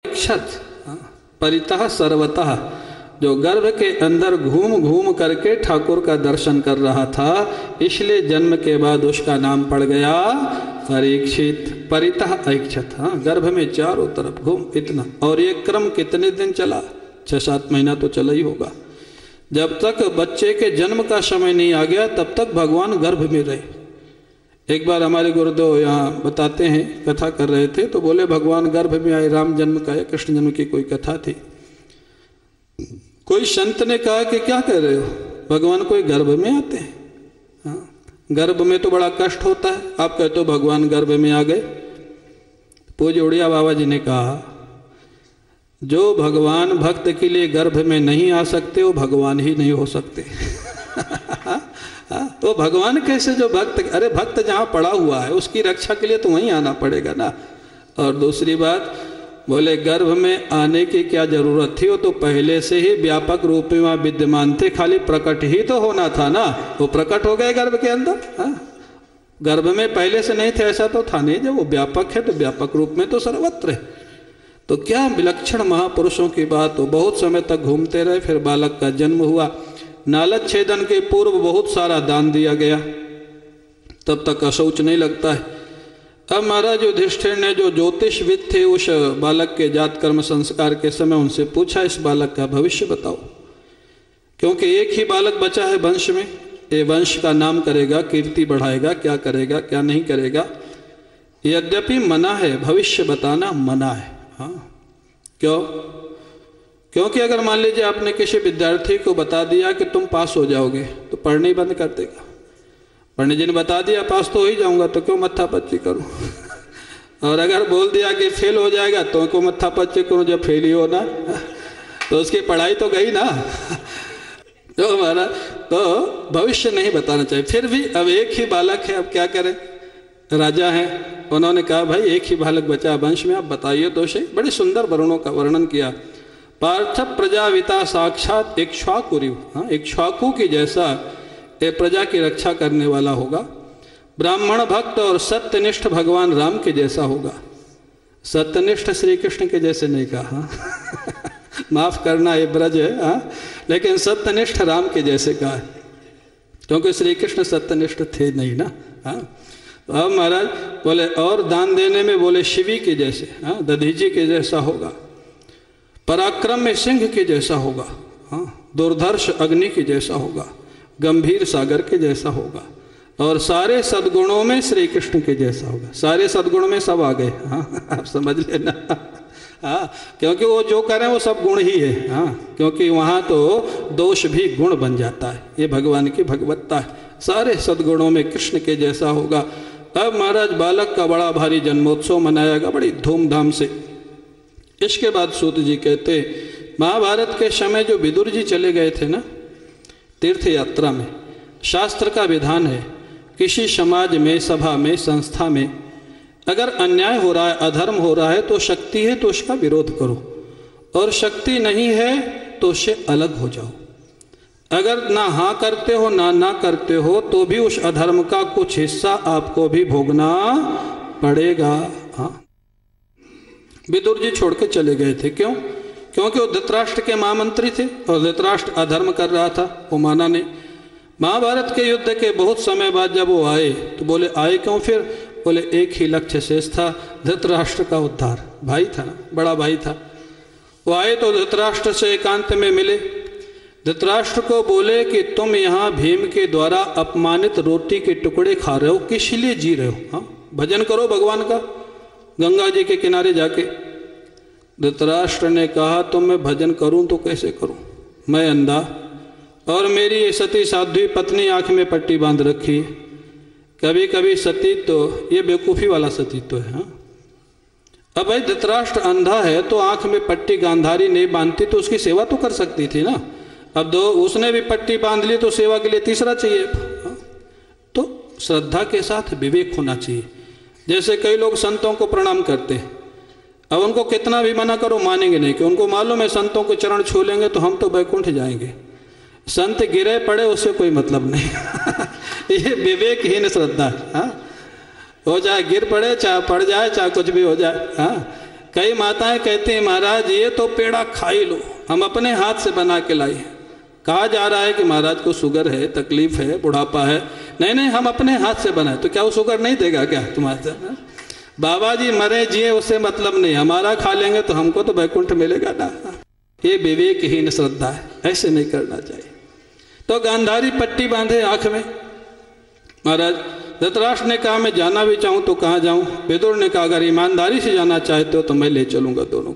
क्षत परितः सर्वतः, जो गर्भ के अंदर घूम घूम करके ठाकुर का दर्शन कर रहा था, इसलिए जन्म के बाद उसका नाम पड़ गया परीक्षित। परितः ऐक्षत, गर्भ में चारों तरफ घूम इतना। और ये क्रम कितने दिन चला? 6-7 महीना तो चला ही होगा। जब तक बच्चे के जन्म का समय नहीं आ गया तब तक भगवान गर्भ में रहे। एक बार हमारे गुरुदेव यहाँ बताते हैं, कथा कर रहे थे तो बोले भगवान गर्भ में आए। राम जन्म का या कृष्ण जन्म की कोई कथा थी। कोई संत ने कहा कि क्या कह रहे हो, भगवान कोई गर्भ में आते हैं? हाँ, गर्भ में तो बड़ा कष्ट होता है, आप कहते हो भगवान गर्भ में आ गए। पूज्य उड़िया बाबा जी ने कहा, जो भगवान भक्त के लिए गर्भ में नहीं आ सकते वो भगवान ही नहीं हो सकते। तो भगवान कैसे जो भक्त, अरे भक्त जहाँ पड़ा हुआ है उसकी रक्षा के लिए तो वहीं आना पड़ेगा ना। और दूसरी बात बोले गर्भ में आने की क्या जरूरत थी, वो तो पहले से ही व्यापक रूप में वहाँ विद्यमान थे, खाली प्रकट ही तो होना था ना। वो प्रकट हो गए गर्भ के अंदर। गर्भ में पहले से नहीं थे ऐसा तो था नहीं, जब वो व्यापक है तो व्यापक रूप में तो सर्वत्र है। तो क्या विलक्षण महापुरुषों की बात हो। बहुत समय तक घूमते रहे, फिर बालक का जन्म हुआ। नालद छेदन के पूर्व बहुत सारा दान दिया गया, तब तक अशौच नहीं लगता है। अब महाराज युधिष्ठिर ने जो ज्योतिषविद थे उस बालक के जात कर्म संस्कार के समय उनसे पूछा, इस बालक का भविष्य बताओ, क्योंकि एक ही बालक बचा है वंश में, ये वंश का नाम करेगा, कीर्ति बढ़ाएगा, क्या करेगा क्या नहीं करेगा। यद्यपि मना है, भविष्य बताना मना है। हाँ, क्यों? क्योंकि अगर मान लीजिए आपने किसी विद्यार्थी को बता दिया कि तुम पास हो जाओगे तो पढ़ने ही बंद कर देगा। पंडित जी ने बता दिया पास तो हो ही जाऊंगा तो क्यों मत्थापच्ची करूं। और अगर बोल दिया कि फेल हो जाएगा तो क्यों मत्थापच्ची करूं, जब फेल ही होना तो उसकी पढ़ाई तो गई ना। तो हमारा तो भविष्य नहीं बताना चाहिए। फिर भी अब एक ही बालक है, अब क्या करें, राजा हैं, उन्होंने कहा भाई एक ही बालक बचा वंश में, आप बताइए तो सही। बड़े सुंदर वर्णों का वर्णन किया। पार्थ प्रजाविता साक्षात इक्ष्वाकु। हाँ, इक्ष्वाकु की जैसा ये प्रजा की रक्षा करने वाला होगा। ब्राह्मण भक्त और सत्यनिष्ठ भगवान राम के जैसा होगा। सत्यनिष्ठ श्री कृष्ण के जैसे नहीं कहा, माफ करना ये ब्रज है। हाँ, लेकिन सत्यनिष्ठ राम के जैसे कहा है, क्योंकि श्री कृष्ण सत्यनिष्ठ थे नहीं ना। हाँ, तो अब महाराज बोले और दान देने में बोले शिवी के जैसे, हाँ, दधीची के जैसा होगा। पराक्रम में सिंह के जैसा होगा। हाँ, दुर्धर्ष अग्नि के जैसा होगा। गंभीर सागर के जैसा होगा। और सारे सद्गुणों में श्री कृष्ण के जैसा होगा। सारे सद्गुण में सब आ गए। हाँ, आप समझ लेना। हाँ, क्योंकि वो जो करें वो सब गुण ही है। हाँ, क्योंकि वहाँ तो दोष भी गुण बन जाता है। ये भगवान की भगवत्ता है। सारे सद्गुणों में कृष्ण के जैसा होगा। अब महाराज बालक का बड़ा भारी जन्मोत्सव मनाएगा बड़ी धूमधाम से। इसके बाद सूत जी कहते, महाभारत के समय जो विदुर जी चले गए थे ना तीर्थ यात्रा में, शास्त्र का विधान है किसी समाज में, सभा में, संस्था में अगर अन्याय हो रहा है, अधर्म हो रहा है तो शक्ति है तो उसका विरोध करो, और शक्ति नहीं है तो उससे अलग हो जाओ। अगर ना हाँ करते हो ना करते हो तो भी उस अधर्म का कुछ हिस्सा आपको भी भोगना पड़ेगा। हाँ, विदुर जी छोड़ के चले गए थे। क्यों? क्योंकि वो धृतराष्ट्र के महामंत्री थे और धृतराष्ट्र अधर्म कर रहा था, वो माना नहीं। महाभारत के युद्ध के बहुत समय बाद जब वो आए तो बोले आए क्यों? फिर बोले एक ही लक्ष्य शेष था, धृतराष्ट्र का उद्धार। भाई था ना, बड़ा भाई था। वो आए तो धृतराष्ट्र से एकांत में मिले। धृतराष्ट्र को बोले कि तुम यहाँ भीम के द्वारा अपमानित रोटी के टुकड़े खा रहे हो, किस लिए जी रहे हो? हाँ, भजन करो भगवान का गंगा जी के किनारे जाके। धृतराष्ट्र ने कहा तो मैं भजन करूं तो कैसे करूं, मैं अंधा और मेरी ये सती साध्वी पत्नी आंख में पट्टी बांध रखी। कभी कभी सतीत्व तो ये बेवकूफ़ी वाला सतीत्व तो है। हाँ, अब भाई धृतराष्ट्र अंधा है तो आंख में पट्टी गांधारी नहीं बांधती तो उसकी सेवा तो कर सकती थी ना। अब दो उसने भी पट्टी बांध ली तो सेवा के लिए तीसरा चाहिए। हाँ, तो श्रद्धा के साथ विवेक होना चाहिए। जैसे कई लोग संतों को प्रणाम करते हैं, अब उनको कितना भी मना करो मानेंगे नहीं, कि उनको मालूम है संतों के चरण छू लेंगे तो हम तो बैकुंठ जाएंगे। संत गिरे पड़े उससे कोई मतलब नहीं। ये विवेकहीन श्रद्धा है। हाँ, हो जाए गिर पड़े, चाहे पड़ जाए, चाहे कुछ भी हो जाए। हाँ, कई माताएं कहती हैं महाराज ये तो पेड़ा खा ही लो, हम अपने हाथ से बना के लाई हैं। कहा जा रहा है कि महाराज को शुगर है, तकलीफ है, बुढ़ापा है, नहीं नहीं हम अपने हाथ से बनाए। तो क्या वो शुगर नहीं देगा क्या तुम्हारे साथ? बाबा जी मरे जिए उससे मतलब नहीं, हमारा खा लेंगे तो हमको तो वैकुंठ मिलेगा ना। ये विवेकहीन श्रद्धा है, ऐसे नहीं करना चाहिए। तो गांधारी पट्टी बांधे आंख में। महाराज धृतराष्ट्र ने कहा मैं जाना भी चाहूँ तो कहाँ जाऊँ? विदुर ने कहा अगर ईमानदारी से जाना चाहते हो तो मैं ले चलूँगा दोनों।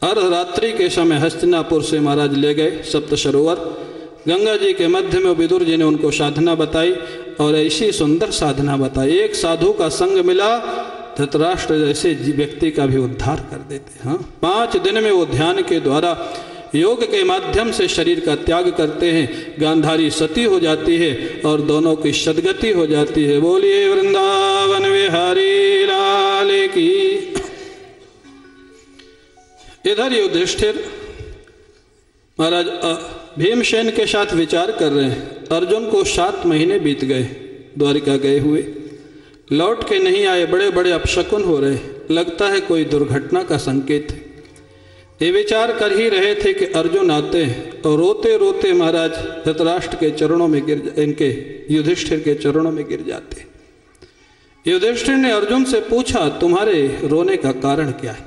अर्धरात्रि के समय हस्तिनापुर से महाराज ले गए सप्त सरोवर। गंगा जी के मध्य में विदुर जी ने उनको साधना बताई और ऐसी सुंदर साधना बताई, एक साधु का संग मिला धृतराष्ट्र जैसे व्यक्ति का भी उद्धार कर देते। हाँ, 5 दिन में वो ध्यान के द्वारा योग के माध्यम से शरीर का त्याग करते हैं। गांधारी सती हो जाती है और दोनों की सदगति हो जाती है। बोलिए वृंदावन बिहारी लाल की। इधर युधिष्ठिर महाराज भीमसेन के साथ विचार कर रहे हैं। अर्जुन को 7 महीने बीत गए द्वारिका गए हुए, लौट के नहीं आए, बड़े बड़े अपशकुन हो रहे, लगता है कोई दुर्घटना का संकेत है। ये विचार कर ही रहे थे कि अर्जुन आते हैं और रोते रोते महाराज धृतराष्ट्र के चरणों में इनके युधिष्ठिर के चरणों में गिर जाते। युधिष्ठिर ने अर्जुन से पूछा तुम्हारे रोने का कारण क्या है?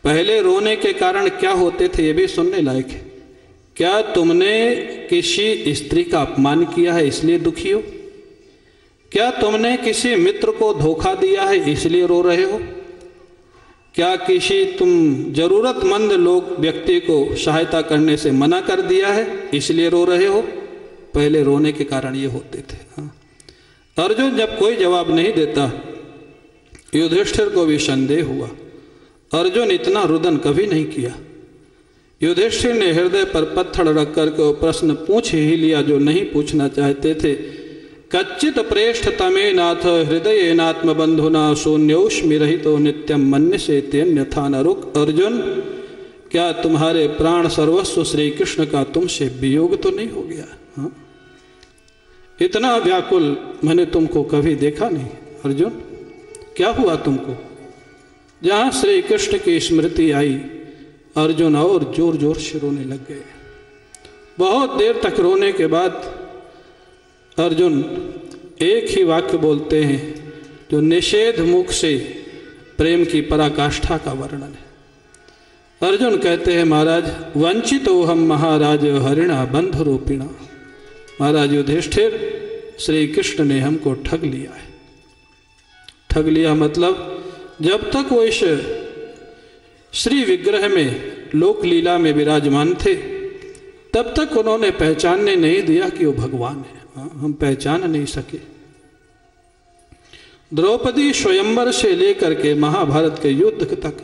पहले रोने के कारण क्या होते थे ये भी सुनने लायक है। क्या तुमने किसी स्त्री का अपमान किया है इसलिए दुखी हो? क्या तुमने किसी मित्र को धोखा दिया है इसलिए रो रहे हो? क्या किसी तुम जरूरतमंद लोग व्यक्ति को सहायता करने से मना कर दिया है इसलिए रो रहे हो? पहले रोने के कारण ये होते थे। हाँ। अर्जुन जब कोई जवाब नहीं देता युधिष्ठिर को भी संदेह हुआ। अर्जुन इतना रुदन कभी नहीं किया। युधिष्ठिर ने हृदय पर पत्थर रख करके प्रश्न पूछ ही लिया जो नहीं पूछना चाहते थे। कच्चित प्रेष्ठ तमे नाथ हृदय नात्म बंधुना शून्योष्मि रहितो नित्यम मन्य से अन्यथा न रुक। अर्जुन क्या तुम्हारे प्राण सर्वस्व श्री कृष्ण का तुमसे वियोग तो नहीं हो गया? हाँ? इतना व्याकुल मैंने तुमको कभी देखा नहीं। अर्जुन क्या हुआ तुमको? जहां श्री कृष्ण की स्मृति आई अर्जुन और जोर जोर से रोने लग गए। बहुत देर तक रोने के बाद अर्जुन एक ही वाक्य बोलते हैं जो निषेध मुख से प्रेम की पराकाष्ठा का वर्णन है। अर्जुन कहते हैं महाराज वंचितो हम महाराज हरिणा बंधु रूपिणा। महाराज युधिष्ठिर श्री कृष्ण ने हमको ठग लिया है। ठग लिया मतलब जब तक वो इस श्री विग्रह में लोक लीला में विराजमान थे तब तक उन्होंने पहचानने नहीं दिया कि वो भगवान है। हम पहचान नहीं सके। द्रौपदी स्वयंवर से लेकर के महाभारत के युद्ध तक,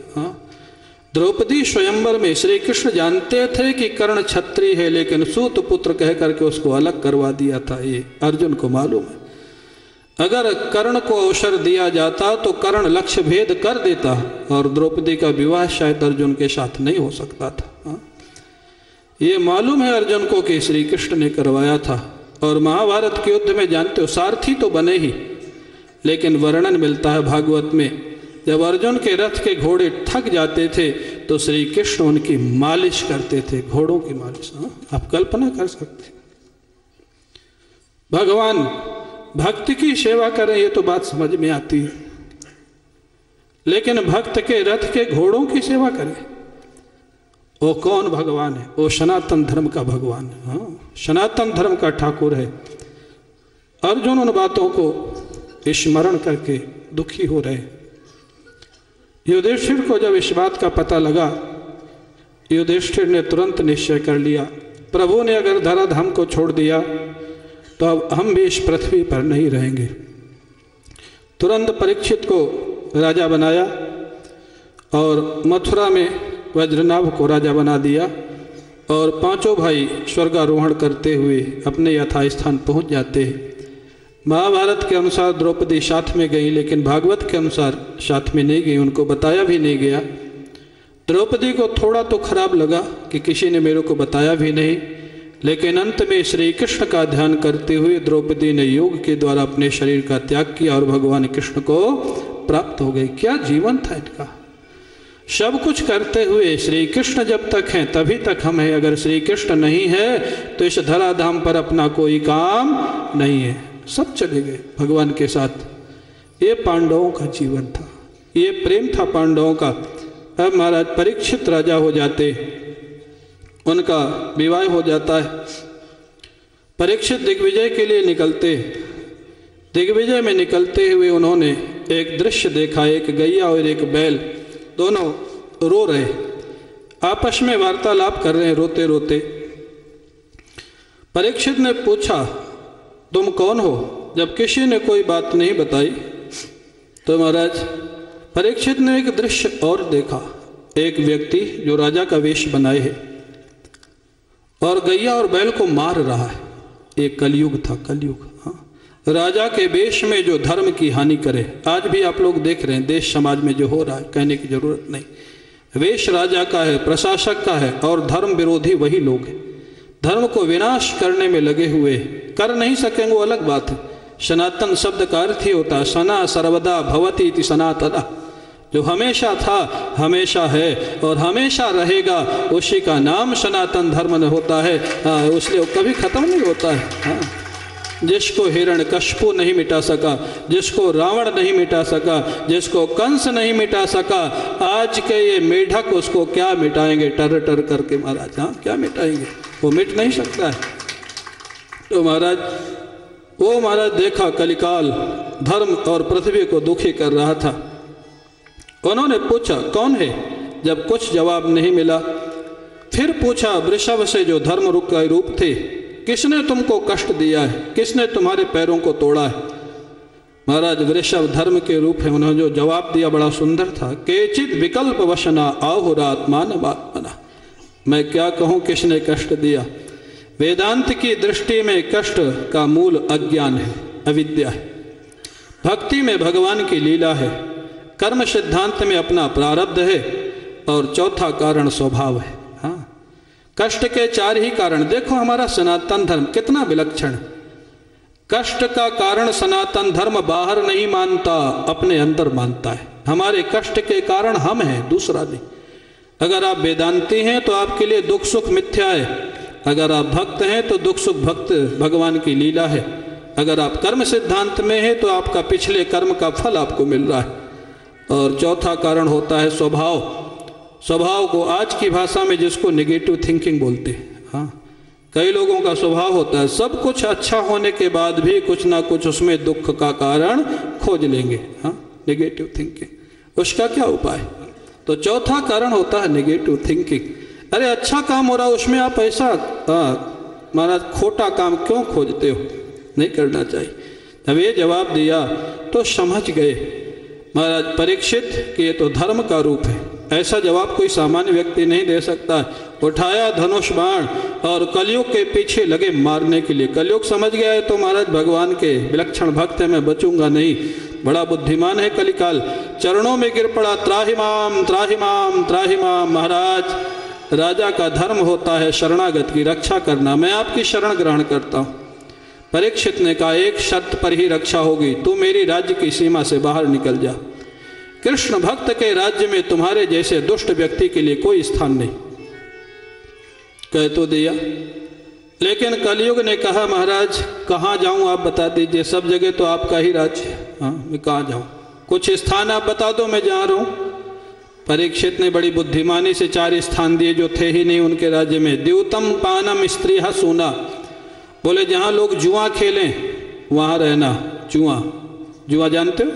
द्रौपदी स्वयंवर में श्री कृष्ण जानते थे कि कर्ण क्षत्रिय है लेकिन सूत पुत्र कह करके उसको अलग करवा दिया था। ये अर्जुन को मालूम है। अगर कर्ण को अवसर दिया जाता तो कर्ण लक्ष्य भेद कर देता और द्रौपदी का विवाह शायद अर्जुन के साथ नहीं हो सकता था। ये मालूम है अर्जुन को कि श्री कृष्ण ने करवाया था। और महाभारत के युद्ध में जानते हो सारथी तो बने ही, लेकिन वर्णन मिलता है भागवत में जब अर्जुन के रथ के घोड़े थक जाते थे तो श्री कृष्ण उनकी मालिश करते थे, घोड़ों की मालिश। आप कल्पना कर सकते। भगवान भक्त की सेवा करें ये तो बात समझ में आती है, लेकिन भक्त के रथ के घोड़ों की सेवा करें वो कौन भगवान है? वो सनातन धर्म का भगवान है। हाँ, सनातन धर्म का ठाकुर है। अर्जुन उन बातों को स्मरण करके दुखी हो रहे। युधिष्ठिर को जब इस बात का पता लगा युधिष्ठिर ने तुरंत निश्चय कर लिया प्रभु ने अगर धराधाम को छोड़ दिया तो अब हम भी इस पृथ्वी पर नहीं रहेंगे। तुरंत परीक्षित को राजा बनाया और मथुरा में वज्रनाभ को राजा बना दिया और 5 भाई स्वर्गारोहण करते हुए अपने यथास्थान पहुंच जाते हैं। महाभारत के अनुसार द्रौपदी साथ में गई लेकिन भागवत के अनुसार साथ में नहीं गई, उनको बताया भी नहीं गया। द्रौपदी को थोड़ा तो खराब लगा कि किसी ने मेरे को बताया भी नहीं, लेकिन अंत में श्री कृष्ण का ध्यान करते हुए द्रौपदी ने योग के द्वारा अपने शरीर का त्याग किया और भगवान कृष्ण को प्राप्त हो गई। क्या जीवन था इनका। सब कुछ करते हुए श्री कृष्ण जब तक हैं तभी तक हम हैं। अगर श्री कृष्ण नहीं है तो इस धराधाम पर अपना कोई काम नहीं है। सब चले गए भगवान के साथ। ये पांडवों का जीवन था, ये प्रेम था पांडवों का। अब महाराज परीक्षित राजा हो जाते, उनका विवाह हो जाता है। परीक्षित दिग्विजय के लिए निकलते। दिग्विजय में निकलते हुए उन्होंने एक दृश्य देखा। एक गैया और एक बैल दोनों रो रहे, आपस में वार्तालाप कर रहे हैं रोते रोते। परीक्षित ने पूछा, तुम कौन हो? जब किसी ने कोई बात नहीं बताई तो महाराज परीक्षित ने एक दृश्य और देखा। एक व्यक्ति जो राजा का वेश बनाए है और गैया और बैल को मार रहा है। एक कलयुग था, कलयुग। हाँ, राजा के वेश में जो धर्म की हानि करे। आज भी आप लोग देख रहे हैं देश समाज में जो हो रहा है, कहने की जरूरत नहीं। वेश राजा का है, प्रशासक का है, और धर्म विरोधी वही लोग हैं। धर्म को विनाश करने में लगे हुए, कर नहीं सकेंगे वो अलग बात है। सनातन शब्द का अर्थ ही होता है सना सर्वदा भवति इति सनातन, जो हमेशा था, हमेशा है और हमेशा रहेगा, उसी का नाम सनातन धर्म होता है। उसलिए कभी खत्म नहीं होता है। हाँ, जिसको हिरण्यकश्यप नहीं मिटा सका, जिसको रावण नहीं मिटा सका, जिसको कंस नहीं मिटा सका, आज के ये मेढक उसको क्या मिटाएंगे टर टर करके महाराज। हाँ, क्या मिटाएंगे, वो मिट नहीं सकता है। तो महाराज वो महाराज देखा कलिकाल धर्म और पृथ्वी को दुखी कर रहा था। उन्होंने पूछा कौन है? जब कुछ जवाब नहीं मिला फिर पूछा वृषभ से जो धर्म रूप थे, किसने तुमको कष्ट दिया है? किसने तुम्हारे पैरों को तोड़ा है? महाराज वृषभ धर्म के रूप है। उन्होंने जो जवाब दिया बड़ा सुंदर था। केचित विकल्प वशना आहुरात्मान आत्मना। मैं क्या कहूँ किसने कष्ट दिया। वेदांत की दृष्टि में कष्ट का मूल अज्ञान है, अविद्या है। भक्ति में भगवान की लीला है, कर्म सिद्धांत में अपना प्रारब्ध है, और चौथा कारण स्वभाव है। हाँ, कष्ट के चार ही कारण। देखो हमारा सनातन धर्म कितना विलक्षण। कष्ट का कारण सनातन धर्म बाहर नहीं मानता, अपने अंदर मानता है। हमारे कष्ट के कारण हम हैं, दूसरा नहीं। अगर आप वेदांती हैं तो आपके लिए दुख सुख मिथ्या है। अगर आप भक्त हैं तो दुख सुख भक्त भगवान की लीला है। अगर आप कर्म सिद्धांत में हैं तो आपका पिछले कर्म का फल आपको मिल रहा है। और चौथा कारण होता है स्वभाव। स्वभाव को आज की भाषा में जिसको नेगेटिव थिंकिंग बोलते हैं। हाँ, कई लोगों का स्वभाव होता है सब कुछ अच्छा होने के बाद भी कुछ ना कुछ उसमें दुख का कारण खोज लेंगे। हाँ, नेगेटिव थिंकिंग। उसका क्या उपाय? तो चौथा कारण होता है नेगेटिव थिंकिंग। अरे अच्छा काम हो रहा है उसमें आप ऐसा महाराज खोटा काम क्यों खोजते हो? नहीं करना चाहिए। जब ये जवाब दिया तो समझ गए महाराज परीक्षित कि ये तो धर्म का रूप है। ऐसा जवाब कोई सामान्य व्यक्ति नहीं दे सकता। उठाया धनुष बाण और कलयुग के पीछे लगे मारने के लिए। कलयुग समझ गया है तो महाराज भगवान के विलक्षण भक्त है, मैं बचूंगा नहीं। बड़ा बुद्धिमान है कलिकाल। चरणों में गिर पड़ा, त्राहिमाम त्राहिमाम त्राहिमाम। महाराज राजा का धर्म होता है शरणागत की रक्षा करना। मैं आपकी शरण ग्रहण करता हूँ। परीक्षित ने कहा एक शर्त पर ही रक्षा होगी, तू मेरी राज्य की सीमा से बाहर निकल जा। कृष्ण भक्त के राज्य में तुम्हारे जैसे दुष्ट व्यक्ति के लिए कोई स्थान नहीं। कह तो दिया, लेकिन कलयुग ने कहा महाराज कहाँ जाऊं आप बता दीजिए, सब जगह तो आपका ही राज्य है। हाँ, मैं कहाँ जाऊं? कुछ स्थान आप बता दो, मैं जा रहा हूं। परीक्षित ने बड़ी बुद्धिमानी से 4 स्थान दिए जो थे ही नहीं उनके राज्य में। द्यूतम पानम स्त्री सूना। बोले जहाँ लोग जुआ खेलें वहाँ रहना। जुआ जानते हो?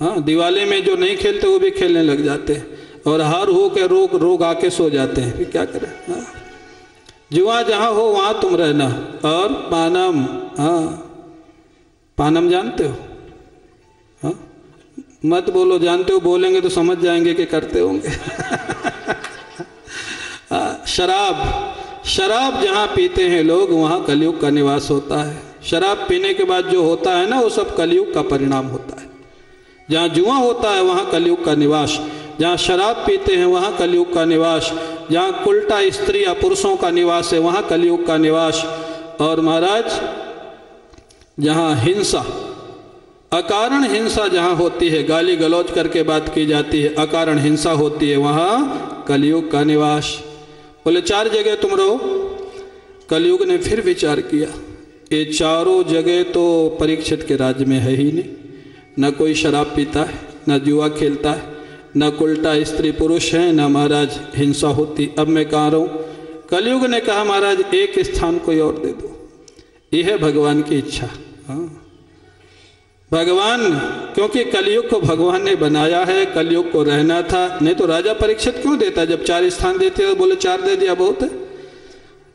हाँ, दिवाली में जो नहीं खेलते वो भी खेलने लग जाते हैं, और हार हो के रोग आके सो जाते हैं। फिर क्या करें? हाँ, जुआ जहाँ हो वहाँ तुम रहना। और पानम, हाँ पानम जानते हो? हाँ, मत बोलो जानते हो, बोलेंगे तो समझ जाएंगे कि करते होंगे। शराब जहाँ पीते हैं लोग वहाँ कलयुग का निवास होता है। शराब पीने के बाद जो होता है ना वो सब कलयुग का परिणाम होता है। जहाँ जुआ होता है वहाँ कलयुग का निवास। जहाँ शराब पीते हैं वहाँ कलयुग का निवास। जहाँ उल्टा स्त्री या पुरुषों का निवास है वहाँ कलयुग का निवास। और महाराज जहाँ हिंसा अकारण हिंसा जहाँ होती है, गाली गलौज करके बात की जाती है, अकारण हिंसा होती है, वहाँ कलयुग का निवास। बोले 4 जगह तुम रहो। कलयुग ने फिर विचार किया, ये चारों जगह तो परीक्षित के राज्य में है ही नहीं, न कोई शराब पीता है, न जुआ खेलता है, न उल्टा स्त्री पुरुष है, न महाराज हिंसा होती, अब मैं कहाँ रहूँ। कलयुग ने कहा महाराज एक स्थान कोई और दे दो। यह है भगवान की इच्छा। हाँ, भगवान, क्योंकि कलयुग को भगवान ने बनाया है, कलयुग को रहना था, नहीं तो राजा परीक्षित क्यों देता। जब 4 स्थान देते तो बोले 4 दे दिया बहुत है।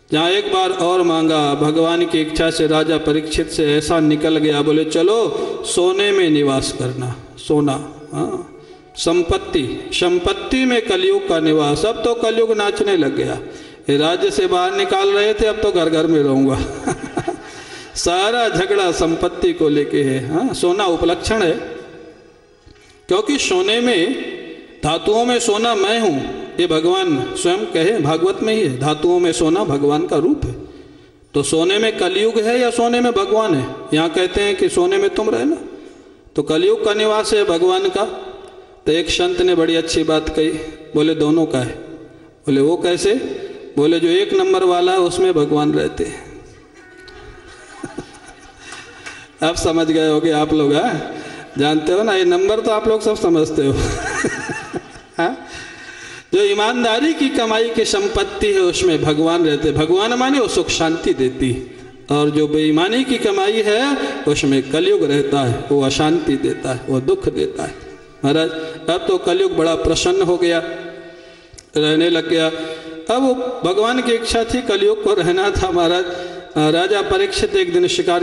जहाँ एक बार और मांगा, भगवान की इच्छा से राजा परीक्षित से ऐसा निकल गया, बोले चलो सोने में निवास करना, सोना। हाँ, संपत्ति में कलयुग का निवास। अब तो कलयुग नाचने लग गया, राज्य से बाहर निकाल रहे थे, अब तो घर घर में रहूंगा। सारा झगड़ा संपत्ति को लेके है। हाँ, सोना उपलक्षण है, क्योंकि सोने में, धातुओं में सोना मैं हूं, ये भगवान स्वयं कहे, भागवत में ही है, धातुओं में सोना भगवान का रूप है। तो सोने में कलयुग है या सोने में भगवान है। यहाँ कहते हैं कि सोने में तुम रहना, तो कलयुग का निवास है भगवान का। तो एक संत ने बड़ी अच्छी बात कही, बोले दोनों का है। बोले वो कैसे। बोले जो 1 नंबर वाला है उसमें भगवान रहते हैं। आप समझ गए होगे आप लोग। हाँ, जानते हो ना, ये नंबर तो आप लोग सब समझते हो। हाँ? जो ईमानदारी की कमाई की संपत्ति है उसमें भगवान रहते। भगवान माने वो सुख शांति देती, और जो बेईमानी की कमाई है उसमें कलयुग रहता है, वो अशांति देता है, वो दुख देता है। महाराज अब तो कलयुग बड़ा प्रसन्न हो गया, रहने लग गया। अब वो भगवान की इच्छा थी, कलयुग को रहना था। महाराज राजा परीक्षित एक दिन शिकार